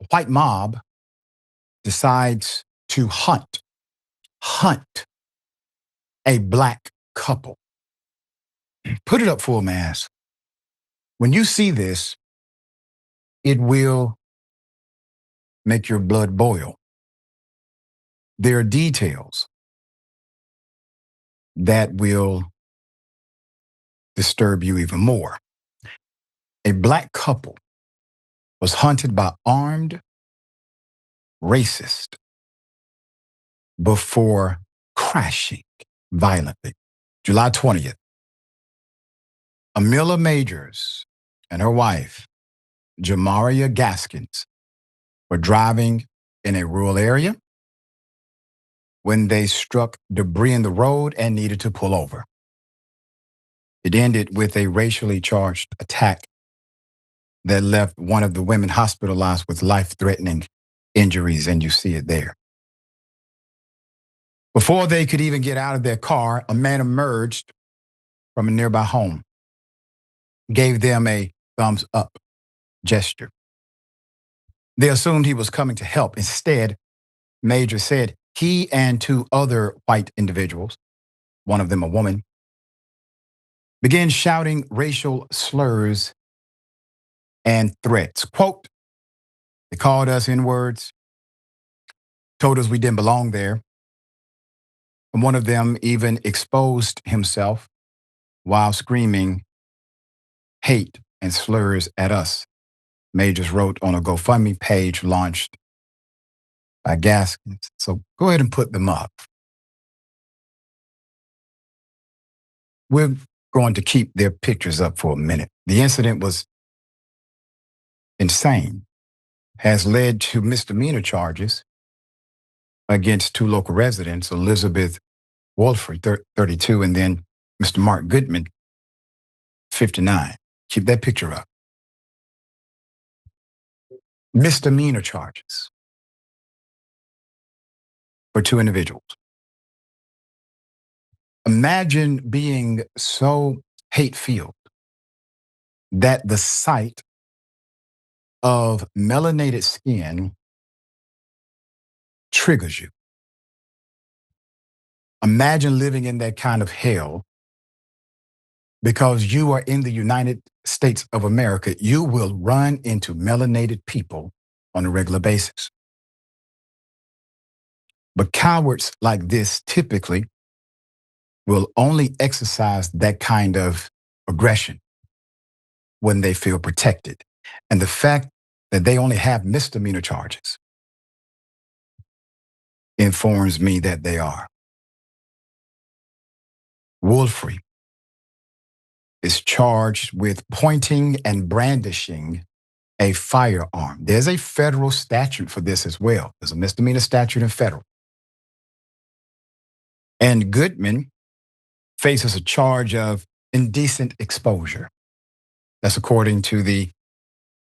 white mob decides to hunt a black couple. Put it up full mass. When you see this, it will make your blood boil. There are details that will disturb you even more. A black couple was hunted by armed racists before crashing violently. July 20th, Amylah Majors and her wife, Jamaria Gaskins, were driving in a rural area when they struck debris in the road and needed to pull over. It ended with a racially charged attack that left one of the women hospitalized with life-threatening injuries, and you see it there. Before they could even get out of their car, a man emerged from a nearby home, gave them a thumbs up gesture. They assumed he was coming to help. Instead, Major said he and two other white individuals, one of them a woman, began shouting racial slurs and threats. Quote, they called us N-words, told us we didn't belong there. And one of them even exposed himself while screaming hate and slurs at us. Majors wrote on a GoFundMe page launched by Gaskins. So go ahead and put them up. We're going to keep their pictures up for a minute. The incident was insane, has led to misdemeanor charges against two local residents, Elizabeth Wolfrey, 32, and then Mr. Mark Goodman, 59. Keep that picture up. Misdemeanor charges for two individuals. Imagine being so hate-filled that the sight of melanated skin triggers you. Imagine living in that kind of hell because you are in the United States of America. You will run into melanated people on a regular basis. But cowards like this typically will only exercise that kind of aggression when they feel protected. And the fact that they only have misdemeanor charges informs me that they are. Wolfrey is charged with pointing and brandishing a firearm. There's a federal statute for this as well. There's a misdemeanor statute in federal. And Goodman faces a charge of indecent exposure. That's according to the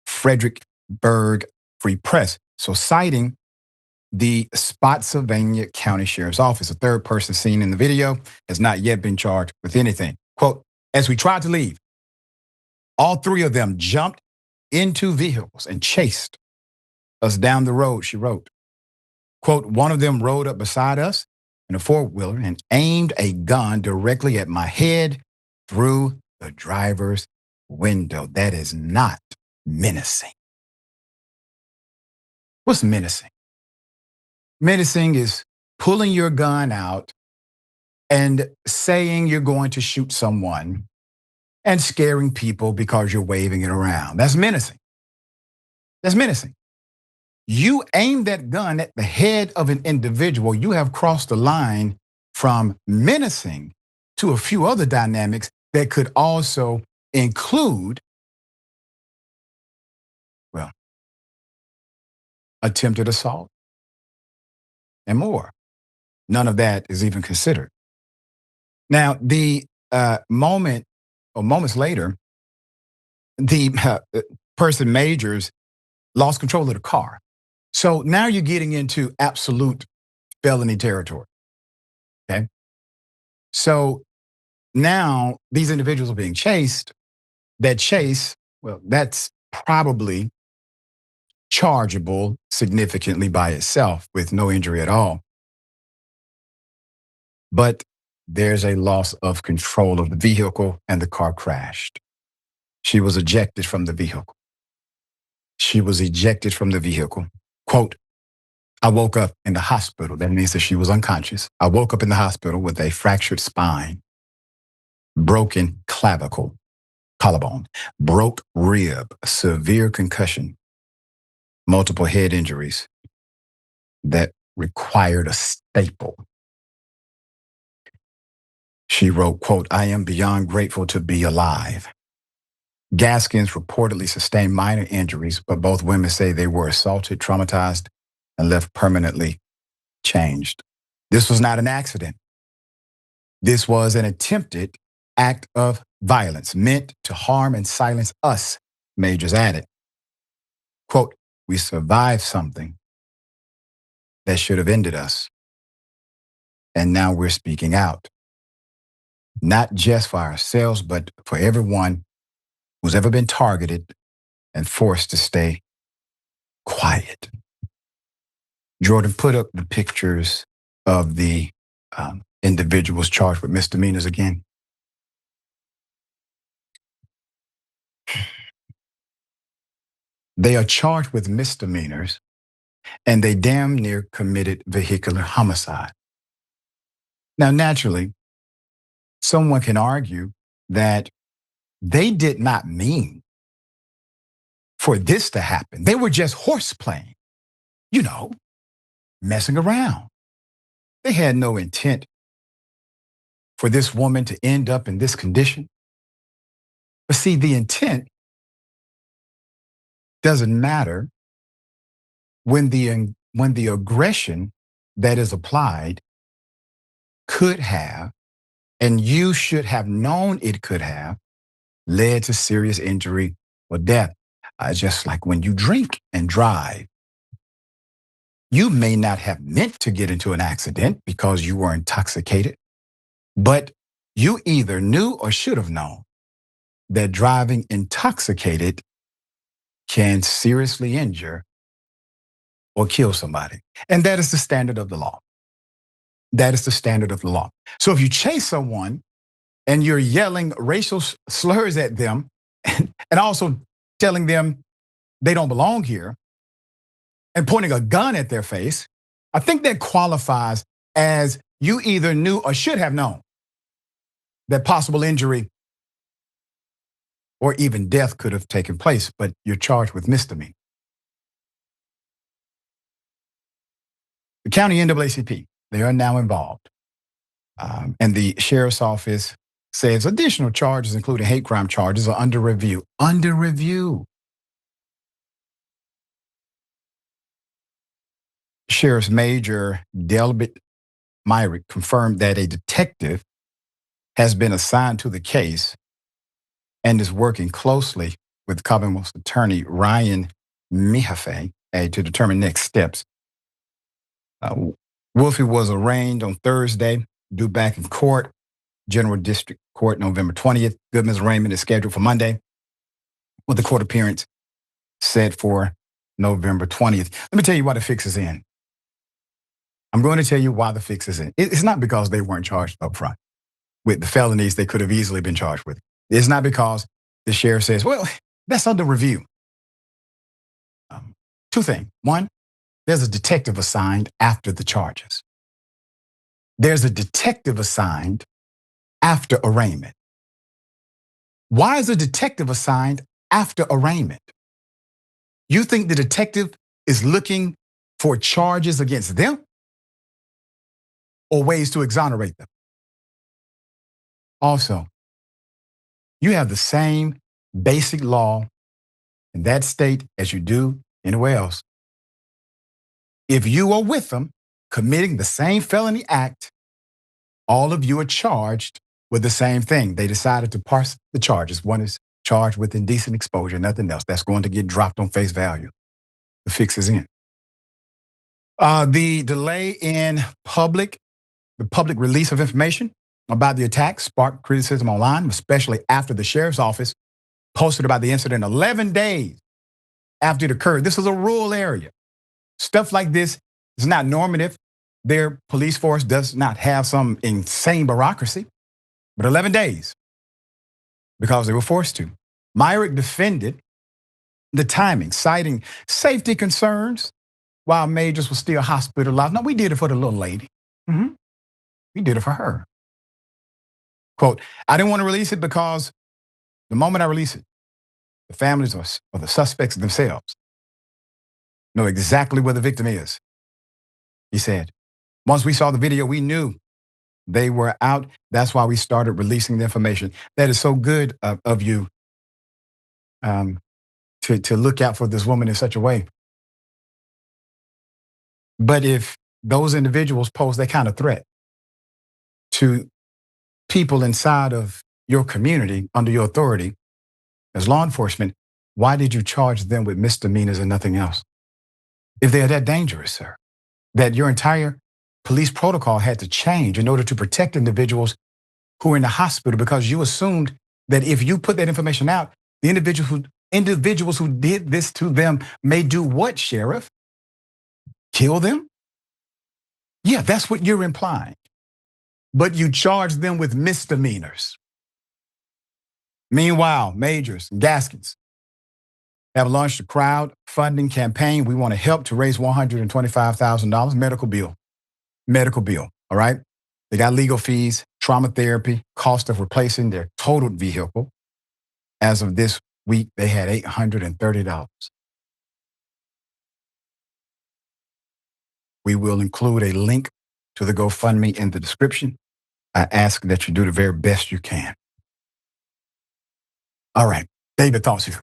Fredericksburg Free Press. So citing the Spotsylvania County Sheriff's Office, a third person seen in the video has not yet been charged with anything. Quote, as we tried to leave, all three of them jumped into vehicles and chased us down the road, she wrote. Quote, one of them rode up beside us in a four-wheeler and aimed a gun directly at my head through the driver's window. That is not menacing. What's menacing? Menacing is pulling your gun out and saying you're going to shoot someone and scaring people because you're waving it around. That's menacing. That's menacing. You aim that gun at the head of an individual, you have crossed the line from menacing to a few other dynamics that could also include, well, attempted assault and more. None of that is even considered. Now, the moments later, the person Majors lost control of the car. So now you're getting into absolute felony territory, okay? So now these individuals are being chased. That chase, well, that's probably chargeable significantly by itself with no injury at all. But there's a loss of control of the vehicle and the car crashed. She was ejected from the vehicle. She was ejected from the vehicle. Quote, I woke up in the hospital. That means that she was unconscious. I woke up in the hospital with a fractured spine, broken clavicle, collarbone, broke rib, severe concussion, multiple head injuries that required a staple. She wrote, quote, I am beyond grateful to be alive. Gaskins reportedly sustained minor injuries, but both women say they were assaulted, traumatized, and left permanently changed. This was not an accident. This was an attempted act of violence meant to harm and silence us, Majors added. Quote, we survived something that should have ended us. And now we're speaking out. Not just for ourselves, but for everyone who's ever been targeted and forced to stay quiet. Jordan, put up the pictures of the individuals charged with misdemeanors again. They are charged with misdemeanors, and they damn near committed vehicular homicide. Now, naturally, someone can argue that they did not mean for this to happen. They were just horseplaying, messing around. They had no intent for this woman to end up in this condition. But see, the intent doesn't matter when the aggression that is applied could have, and you should have known it could have, led to serious injury or death. Just like when you drink and drive. You may not have meant to get into an accident because you were intoxicated, but you either knew or should have known that driving intoxicated can seriously injure or kill somebody. And that is the standard of the law. That is the standard of the law. So if you chase someone and you're yelling racial slurs at them and also telling them they don't belong here and pointing a gun at their face, I think that qualifies as you either knew or should have known that possible injury or even death could have taken place, but you're charged with misdemeanor. The county NAACP, they are now involved. And the sheriff's office says additional charges, including hate crime charges, are under review. Under review. Sheriff's Major Delbert Myrick confirmed that a detective has been assigned to the case and is working closely with Commonwealth Attorney Ryan Mihafe to determine next steps. Wolfie was arraigned on Thursday, due back in court, General District Court, November 20th. Goodman's arraignment is scheduled for Monday, with the court appearance set for November 20th. Let me tell you why the fix is in. I'm going to tell you why the fix is in. It's not because they weren't charged up front with the felonies they could have easily been charged with. It's not because the sheriff says, well, that's under review. Two things. One, there's a detective assigned after the charges. There's a detective assigned after arraignment. Why is a detective assigned after arraignment? You think the detective is looking for charges against them or ways to exonerate them? Also, you have the same basic law in that state as you do anywhere else. If you are with them committing the same felony act, all of you are charged with the same thing. They decided to parse the charges. One is charged with indecent exposure, nothing else. That's going to get dropped on face value. The fix is in. The delay in the public release of information about the attack sparked criticism online, especially after the sheriff's office posted about the incident 11 days after it occurred. This is a rural area. Stuff like this is not normative. Their police force does not have some insane bureaucracy, but 11 days because they were forced to. Myrick defended the timing, citing safety concerns while Majors was still hospitalized. No, we did it for the little lady. We did it for her. Quote, I didn't want to release it because the moment I release it, the families or the suspects themselves know exactly where the victim is. He said, once we saw the video, we knew they were out. That's why we started releasing the information. That is so good of you to look out for this woman in such a way. But if those individuals pose that kind of threat to people inside of your community under your authority as law enforcement, why did you charge them with misdemeanors and nothing else? If they're that dangerous, sir, that your entire police protocol had to change in order to protect individuals who are in the hospital because you assumed that if you put that information out, the individuals who did this to them may do what, Sheriff? Kill them? Yeah, that's what you're implying. But you charge them with misdemeanors. Meanwhile, Majors and Gaskins have launched a crowdfunding campaign. We want to help to raise $125,000 medical bill, all right? They got legal fees, trauma therapy, cost of replacing their totaled vehicle. As of this week, they had $830. We will include a link to the GoFundMe in the description. I ask that you do the very best you can. All right, David, thoughts here.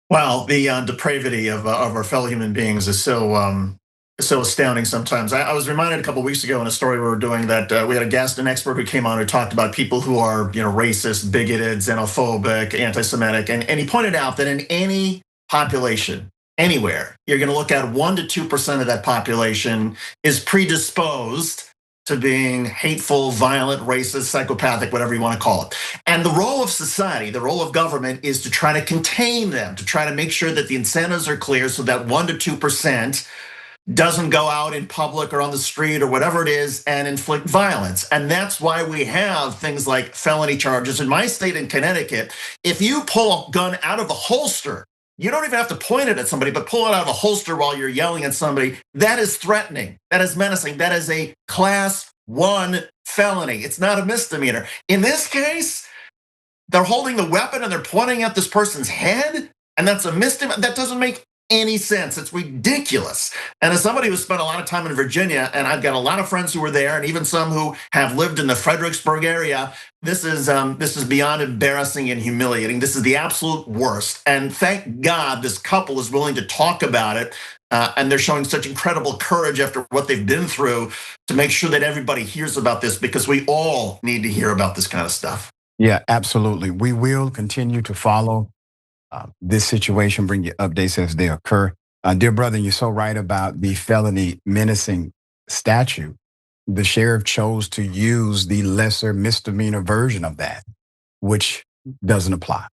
Well, the depravity of our fellow human beings is so astounding sometimes. I was reminded a couple of weeks ago in a story we were doing that we had a guest, an expert who came on who talked about people who are racist, bigoted, xenophobic, anti-Semitic, and he pointed out that in any population, anywhere, you're going to look at 1% to 2% of that population is predisposed to being hateful, violent, racist, psychopathic, whatever you want to call it. And the role of society, the role of government is to try to contain them, to try to make sure that the incentives are clear so that 1% to 2% doesn't go out in public or on the street or whatever it is and inflict violence. And that's why we have things like felony charges. In my state in Connecticut, if you pull a gun out of the holster, you don't even have to point it at somebody, but pull it out of the holster while you're yelling at somebody. That is threatening. That is menacing. That is a class 1 felony. It's not a misdemeanor. In this case, they're holding the weapon and they're pointing at this person's head, and that's a misdemeanor. That doesn't make any sense. It's ridiculous. And as somebody who spent a lot of time in Virginia, and I've got a lot of friends who were there, and even some who have lived in the Fredericksburg area, this is beyond embarrassing and humiliating. This is the absolute worst. And thank God this couple is willing to talk about it. And they're showing such incredible courage after what they've been through to make sure that everybody hears about this, because we all need to hear about this kind of stuff. Yeah, absolutely. We will continue to follow this situation, bring you updates as they occur. Dear brother, you're so right about the felony menacing statute. The sheriff chose to use the lesser misdemeanor version of that, which doesn't apply.